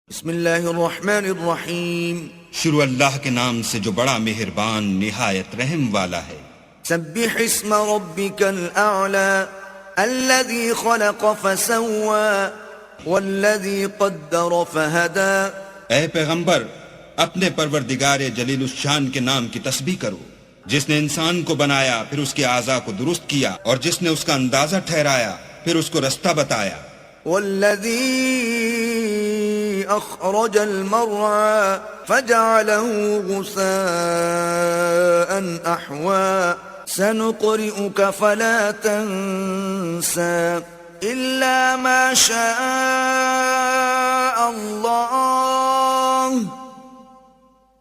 بسم اللہ الرحمن الرحیم شروع اللہ کے نام سے جو بڑا مہربان نہایت رحم والا ہے۔ سبح اسم ربک الاعلی الذي خلق فسوى والذي قدر فهدى۔ اے پیغمبر اپنے پروردگار جلیل الشان کے نام کی تسبیح کرو، جس نے انسان کو بنایا پھر اس کے اعضاء کو درست کیا، اور جس نے اس کا اندازہ ٹھہرایا پھر اس کو رستہ بتایا۔ والذي اخرج المرعى فجعله غثاء احوى سنقرئك فلا تنسى الا ما شاء الله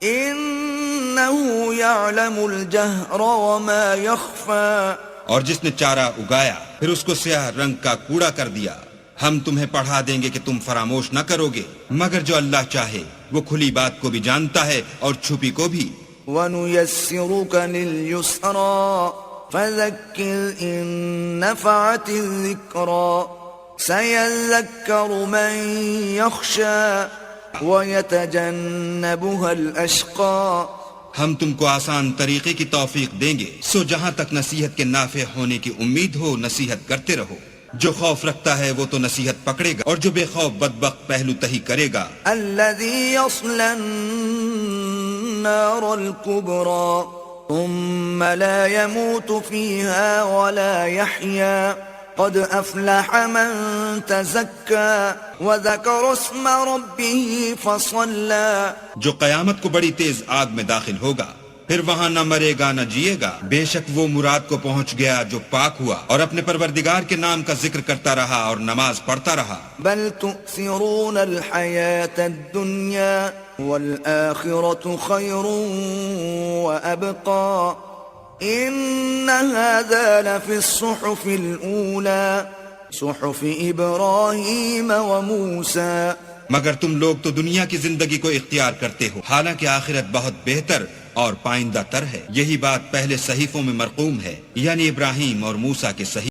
انه يعلم الجهر وما يخفى۔ اور جس نے چارہ اگایا پھر اس کو سیاہ رنگ کا کوڑا کر دیا، ہم تمہیں پڑھا دیں گے کہ تم فراموش نہ کرو گے، مگر جو اللہ چاہے وہ کھلی بات کو بھی جانتا ہے اور چھپی کو بھی۔ وَنُيَسِّرُكَ لِلْيُسْرَى فَذَكِّرْ إِن نَّفَعَتِ الذِّكْرَى سَيَذَّكَّرُ مَن يَخْشَىٰ وَيَتَجَنَّبُهَا الْأَشْقَىٰ۔ ہم تم کو آسان طریقے کی توفیق دیں گے، سو جہاں تک نصیحت کے نافع ہونے کی امید ہو نصیحت کرتے رہو۔ جو خوف رکھتا ہے وہ تو نصیحت پکڑے گا، اور جو بے خوف بدبخت پہلو تہی کرے گا۔ الذي يصلى النار الكبرى ثم لا يموت فيها ولا يحيا قد أفلح من تزكى وذكر اسم ربه فصلى۔ جو قیامت کو بڑی تیز آگ میں داخل ہوگا، پھر وہاں نہ مرے گا نہ جیے گا، بے شک وہ مراد کو پہنچ گیا جو پاک ہوا اور اپنے پروردگار کے نام کا ذکر کرتا رہا اور نماز پڑھتا رہا۔ بل تؤثرون الحياة الدنيا والآخرة خير وأبقى إن هذا لفي الصحف الأولى صحف إبراهيم وموسى۔ مگر تم لوگ تو دنیا کی زندگی کو اختیار کرتے ہو، حالانکہ آخرت بہت بہتر اور پائندہ تر ہے۔ یہی بات پہلے صحیفوں میں مرقوم ہے، یعنی ابراہیم اور موسیٰ کے صحیفے۔